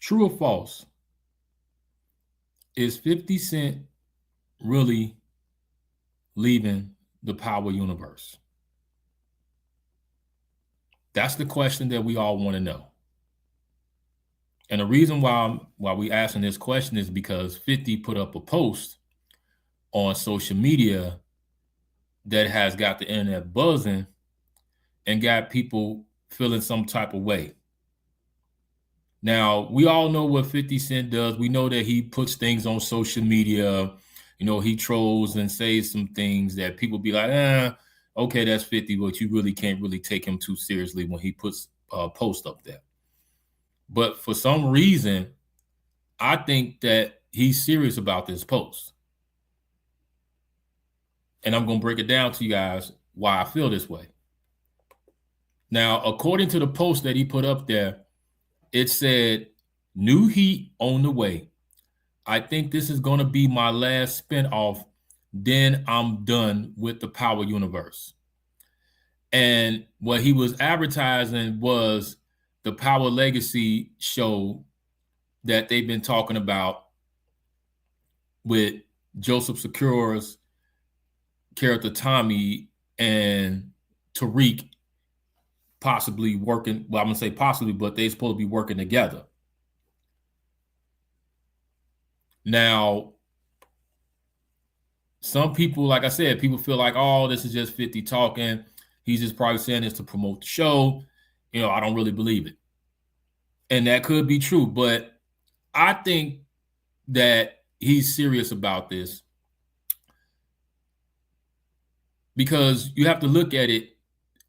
True or false? Is 50 Cent really leaving the Power universe? That's the question that we all want to know. And the reason why we asking this question is because 50 put up a post on social media that has got the internet buzzing and got people feeling some type of way. Now, we all know what 50 Cent does. We know that he puts things on social media. You know, he trolls and says some things that people be like, okay, that's 50, but you really can't really take him too seriously when he puts a post up there. But for some reason, I think that he's serious about this post. And I'm going to break it down to you guys why I feel this way. Now, according to the post that he put up there, it said, "New heat on the way. I think this is going to be my last spinoff. Then I'm done with the Power universe." And what he was advertising was the Power Legacy show that they've been talking about with Joseph Secura's character Tommy and Tariq possibly working. Well, I'm going to say possibly, but they're supposed to be working together. Now, some people, like I said, people feel like, oh, this is just 50 talking. He's just probably saying this to promote the show. You know, I don't really believe it. And that could be true, but I think that he's serious about this because you have to look at it.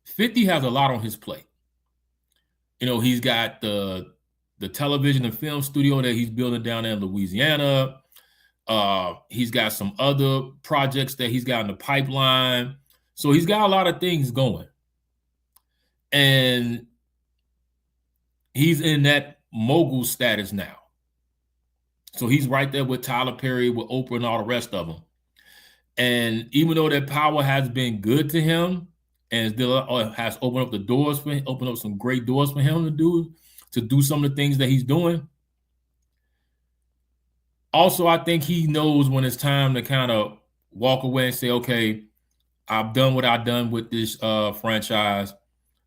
50 has a lot on his plate. You know, he's got the television and film studio that he's building down there in Louisiana. He's got some other projects that he's got in the pipeline. So he's got a lot of things going. And he's in that mogul status now. So he's right there with Tyler Perry, with Oprah, and all the rest of them. And even though that Power has been good to him and has opened up the doors for him, opened up some great doors for him to do some of the things that he's doing. Also, I think he knows when it's time to kind of walk away and say, okay, I've done what I've done with this franchise.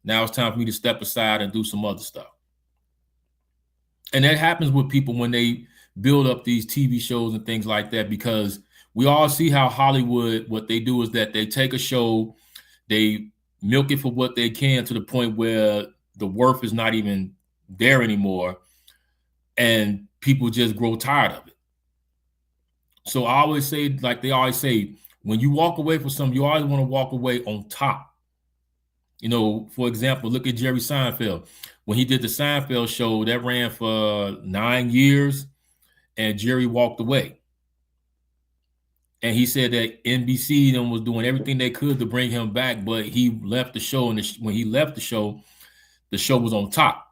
Now it's time for me to step aside and do some other stuff. And that happens with people when they build up these TV shows and things like that, because we all see how Hollywood, what they do is that they take a show, they milk it for what they can to the point where the worth is not even there anymore, and people just grow tired of it. So I always say, like they always say, when you walk away from something, you always want to walk away on top. You know, for example, look at Jerry Seinfeld. When he did the Seinfeld show, that ran for 9 years, and Jerry walked away. And he said that NBC was doing everything they could to bring him back, but he left the show, and when he left the show was on top.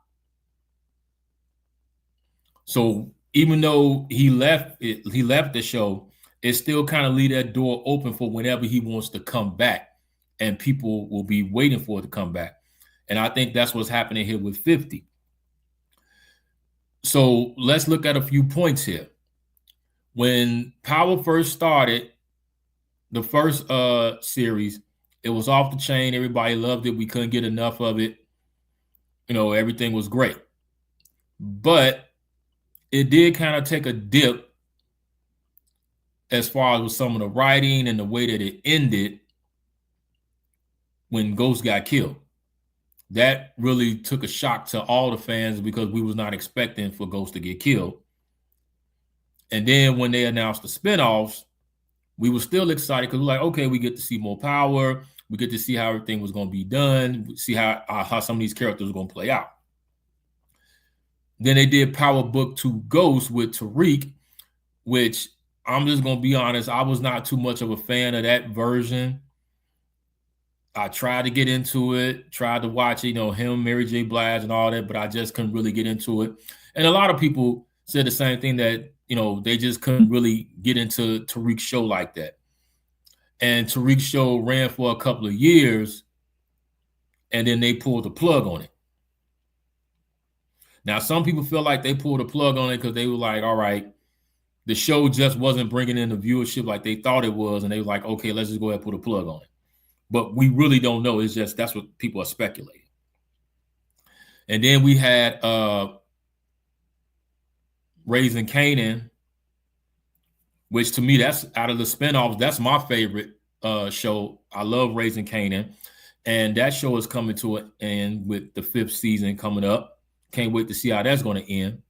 So even though he left the show, it still kind of leave that door open for whenever he wants to come back, and people will be waiting for it to come back. And I think that's what's happening here with 50. So let's look at a few points here. When Power first started, the first series, it was off the chain. Everybody loved it. We couldn't get enough of it. You know, everything was great. But it did kind of take a dip as far as with some of the writing and the way that it ended when Ghost got killed. That really took a shock to all the fans because we was not expecting for Ghost to get killed. And then when they announced the spinoffs, we were still excited because we're like, okay, we get to see more Power. We get to see how everything was going to be done. We see how some of these characters are going to play out. Then they did Power Book 2 Ghost with Tariq, which I'm just going to be honest, I was not too much of a fan of that version. I tried to get into it, tried to watch, you know, him, Mary J. Blige and all that, but I just couldn't really get into it. And a lot of people said the same thing, that, you know, they just couldn't really get into Tariq's show like that. And Tariq's show ran for a couple of years, and then they pulled the plug on it. Now, some people feel like they pulled a plug on it because they were like, all right, the show just wasn't bringing in the viewership like they thought it was. And they were like, okay, let's just go ahead and put a plug on it. But we really don't know. It's just that's what people are speculating. And then we had Raising Kanan, which to me, that's out of the spinoffs, that's my favorite show. I love Raising Kanan. And that show is coming to an end with the 5th season coming up. Can't wait to see how that's going to end.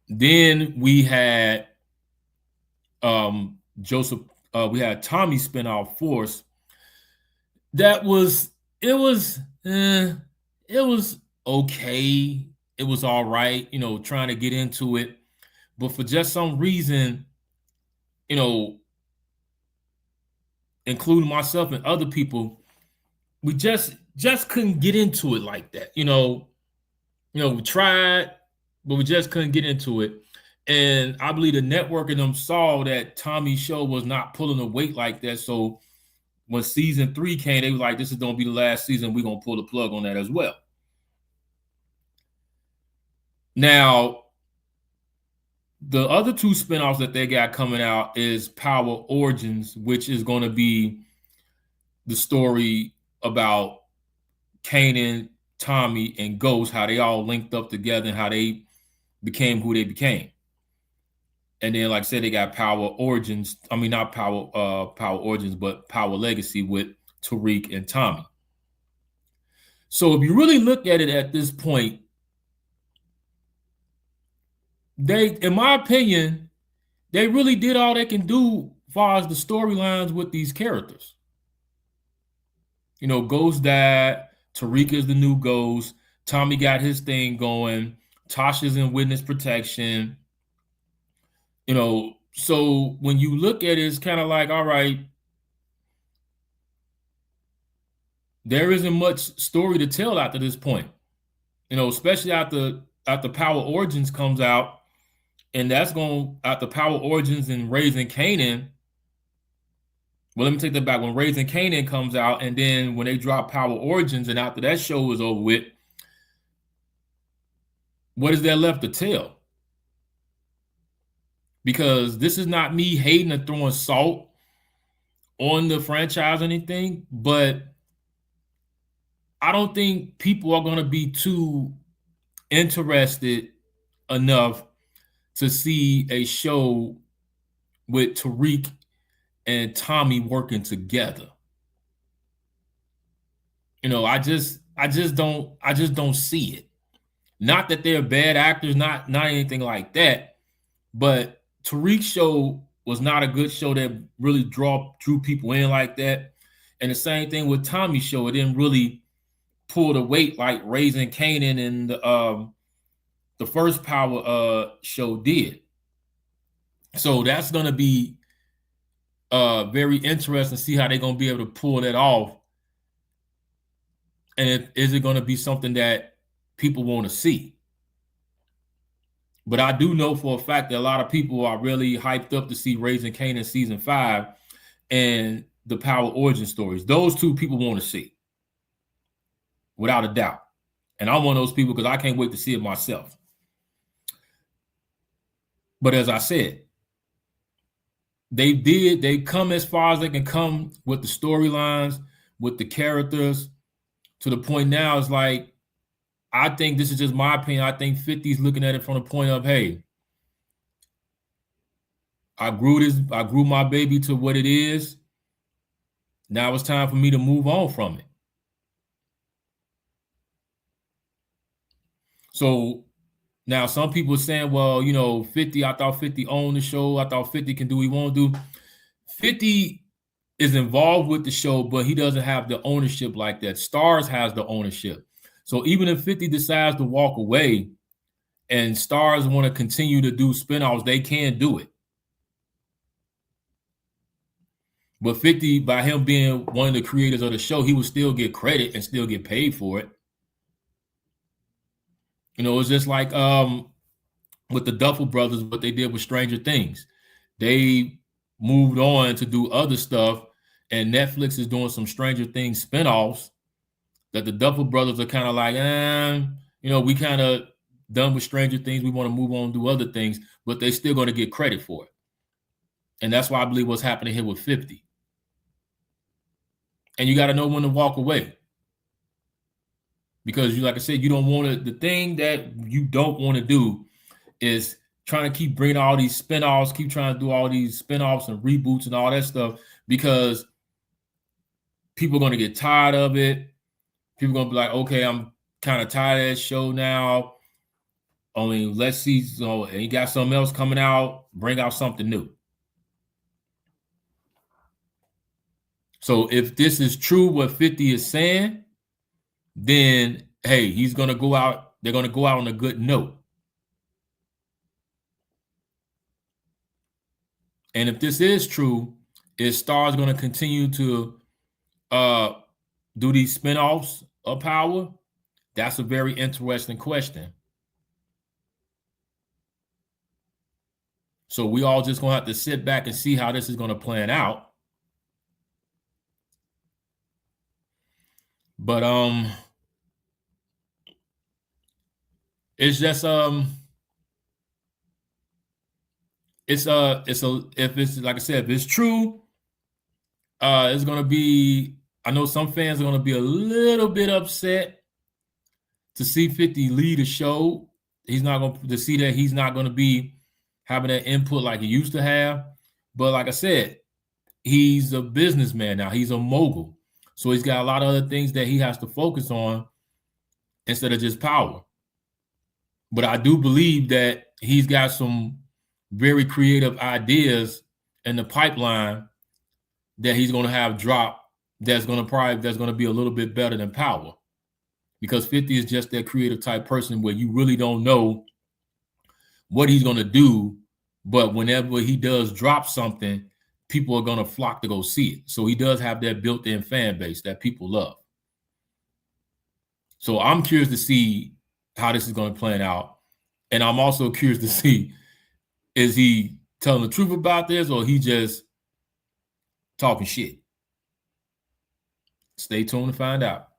Then we had we had Tommy's spinoff Force. That was it was okay. It was all right, you know, trying to get into it. But for just some reason, you know, including myself and other people, we just couldn't get into it like that. You know, we tried, but we just couldn't get into it. And I believe the network and them saw that Tommy's show was not pulling the weight like that. So when season 3 came, they were like, this is going to be the last season. We're going to pull the plug on that as well. Now, the other 2 spinoffs that they got coming out is Power Origins, which is going to be the story about Kanan, Tommy, and Ghost, how they all linked up together and how they became who they became. And then, like I said, they got Power Origins. I mean, not Power Origins, but Power Legacy with Tariq and Tommy. So if you really look at it at this point, they, in my opinion, they really did all they can do as far as the storylines with these characters. You know, Ghost died. Tariq is the new Ghost. Tommy got his thing going. Tasha's in witness protection. You know, so when you look at it, it's kind of like, all right, there isn't much story to tell after this point. You know, especially after Power Origins comes out, and that's going after Power Origins and Raising Kanan. Well, let me take that back. When Raising Kanan comes out, and then when they drop Power Origins, and after that show is over with, what is there left to tell? Because this is not me hating or throwing salt on the franchise or anything, but I don't think people are going to be too interested enough to see a show with Tariq and Tommy working together. You know, I just don't see it. Not that they're bad actors, not anything like that, but Tariq's show was not a good show that really drew people in like that. And the same thing with Tommy's show. It didn't really pull the weight like Raising Kanan and the first Power show did. So that's going to be very interesting to see how they're going to be able to pull that off. And is it going to be something that people want to see? But I do know for a fact that a lot of people are really hyped up to see Raising Kanan season 5 and the Power Origin stories. Those 2 people want to see, without a doubt. And I'm one of those people because I can't wait to see it myself. But as I said, they come as far as they can come with the storylines, with the characters, to the point now it's like, I think this is just my opinion. I think 50's looking at it from the point of, hey, I grew my baby to what it is. Now it's time for me to move on from it. So now some people are saying, well, you know, 50, I thought 50 owned the show. I thought 50 can do what he want to do. 50 is involved with the show, but he doesn't have the ownership like that. Starz has the ownership. So even if 50 decides to walk away and Starz want to continue to do spinoffs, they can do it. But 50, by him being one of the creators of the show, he would still get credit and still get paid for it. You know, it's just like with the Duffel Brothers, what they did with Stranger Things. They moved on to do other stuff, and Netflix is doing some Stranger Things spinoffs. that the Duffer Brothers are kind of like, we kind of done with Stranger Things. We want to move on and do other things, but they're still going to get credit for it. And that's why I believe what's happening here with 50. And you got to know when to walk away. Because like I said, you don't want to, the thing that you don't want to do is trying to keep bringing all these spinoffs, keep trying to do all these spinoffs and reboots and all that stuff, because people are going to get tired of it. People are going to be like, okay, I'm kind of tired of that show now. Only let's see, and you got something else coming out, bring out something new. So if this is true, what 50 is saying, then, hey, he's going to go out. They're going to go out on a good note. And if this is true, is Starz going to continue to do these spinoffs of Power? That's a very interesting question. So we all just going to have to sit back and see how this is going to plan out. But it's just if it's like I said, if it's true, it's gonna be, I know some fans are gonna be a little bit upset to see 50 lead a show. He's not going to see that he's not gonna be having that input like he used to have. But like I said, he's a businessman now, he's a mogul. So he's got a lot of other things that he has to focus on instead of just Power. But I do believe that he's got some very creative ideas in the pipeline that he's going to have drop that's going to be a little bit better than Power, because 50 is just that creative type person where you really don't know what he's going to do, but whenever he does drop something, people are going to flock to go see it. So he does have that built-in fan base that people love. So I'm curious to see how this is going to plan out. And I'm also curious to see, is he telling the truth about this or he just talking shit? Stay tuned to find out.